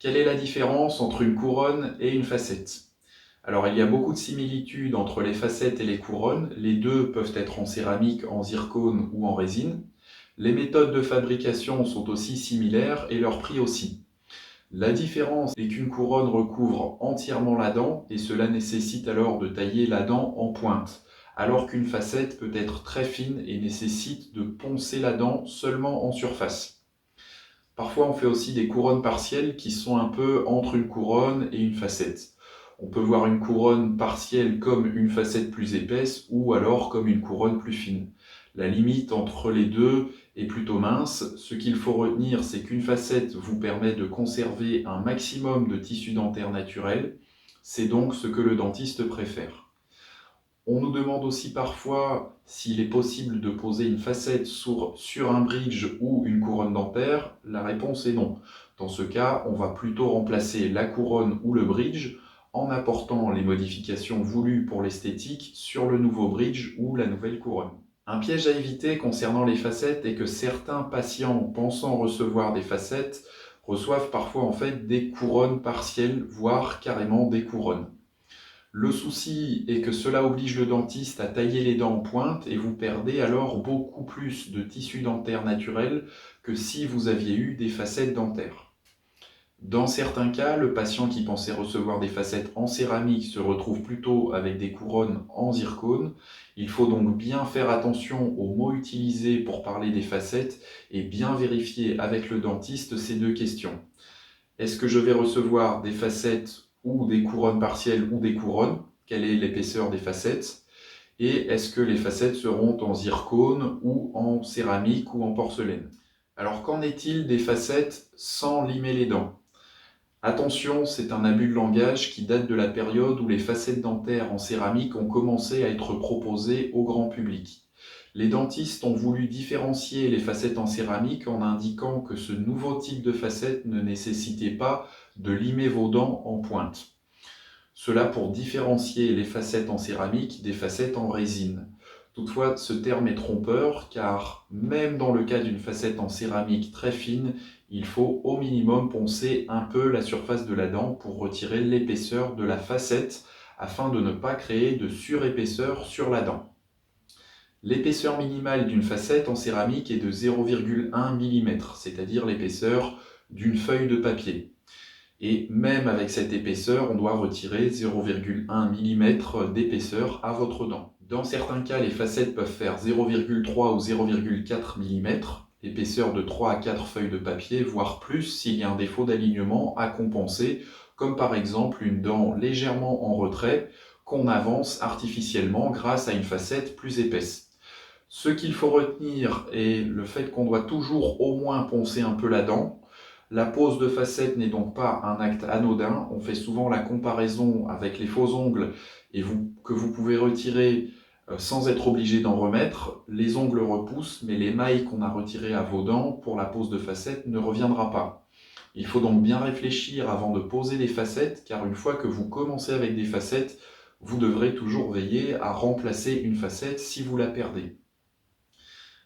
Quelle est la différence entre une couronne et une facette? Alors, il y a beaucoup de similitudes entre les facettes et les couronnes. Les deux peuvent être en céramique, en zircone ou en résine. Les méthodes de fabrication sont aussi similaires et leur prix aussi. La différence est qu'une couronne recouvre entièrement la dent et cela nécessite alors de tailler la dent en pointe, alors qu'une facette peut être très fine et nécessite de poncer la dent seulement en surface. Parfois, on fait aussi des couronnes partielles qui sont un peu entre une couronne et une facette. On peut voir une couronne partielle comme une facette plus épaisse ou alors comme une couronne plus fine. La limite entre les deux est plutôt mince. Ce qu'il faut retenir, c'est qu'une facette vous permet de conserver un maximum de tissu dentaire naturel. C'est donc ce que le dentiste préfère. On nous demande aussi parfois s'il est possible de poser une facette sur un bridge ou une couronne dentaire. La réponse est non. Dans ce cas, on va plutôt remplacer la couronne ou le bridge en apportant les modifications voulues pour l'esthétique sur le nouveau bridge ou la nouvelle couronne. Un piège à éviter concernant les facettes est que certains patients pensant recevoir des facettes reçoivent parfois en fait des couronnes partielles, voire carrément des couronnes. Le souci est que cela oblige le dentiste à tailler les dents en pointe et vous perdez alors beaucoup plus de tissu dentaire naturel que si vous aviez eu des facettes dentaires. Dans certains cas, le patient qui pensait recevoir des facettes en céramique se retrouve plutôt avec des couronnes en zircone. Il faut donc bien faire attention aux mots utilisés pour parler des facettes et bien vérifier avec le dentiste ces deux questions. Est-ce que je vais recevoir des facettes ou des couronnes partielles ou des couronnes? Quelle est l'épaisseur des facettes? Et est-ce que les facettes seront en zircone ou en céramique ou en porcelaine? Alors qu'en est-il des facettes sans limer les dents? Attention, c'est un abus de langage qui date de la période où les facettes dentaires en céramique ont commencé à être proposées au grand public. Les dentistes ont voulu différencier les facettes en céramique en indiquant que ce nouveau type de facette ne nécessitait pas de limer vos dents en pointe. Cela pour différencier les facettes en céramique des facettes en résine. Toutefois, ce terme est trompeur car même dans le cas d'une facette en céramique très fine, il faut au minimum poncer un peu la surface de la dent pour retirer l'épaisseur de la facette afin de ne pas créer de surépaisseur sur la dent. L'épaisseur minimale d'une facette en céramique est de 0,1 mm, c'est-à-dire l'épaisseur d'une feuille de papier. Et même avec cette épaisseur, on doit retirer 0,1 mm d'épaisseur à votre dent. Dans certains cas, les facettes peuvent faire 0,3 ou 0,4 mm, épaisseur de 3 à 4 feuilles de papier, voire plus s'il y a un défaut d'alignement à compenser, comme par exemple une dent légèrement en retrait qu'on avance artificiellement grâce à une facette plus épaisse. Ce qu'il faut retenir est le fait qu'on doit toujours au moins poncer un peu la dent. La pose de facettes n'est donc pas un acte anodin. On fait souvent la comparaison avec les faux ongles que vous pouvez retirer sans être obligé d'en remettre. Les ongles repoussent, mais l'émail qu'on a retiré à vos dents pour la pose de facettes ne reviendra pas. Il faut donc bien réfléchir avant de poser des facettes, car une fois que vous commencez avec des facettes, vous devrez toujours veiller à remplacer une facette si vous la perdez.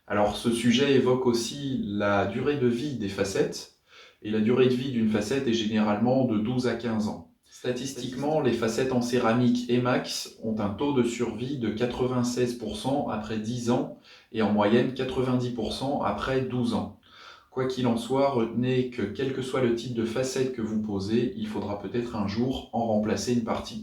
Alors ce sujet évoque aussi la durée de vie des facettes, et la durée de vie d'une facette est généralement de 12 à 15 ans. Statistiquement, les facettes en céramique Emax ont un taux de survie de 96% après 10 ans et en moyenne 90% après 12 ans. Quoi qu'il en soit, retenez que quel que soit le type de facette que vous posez, il faudra peut-être un jour en remplacer une partie.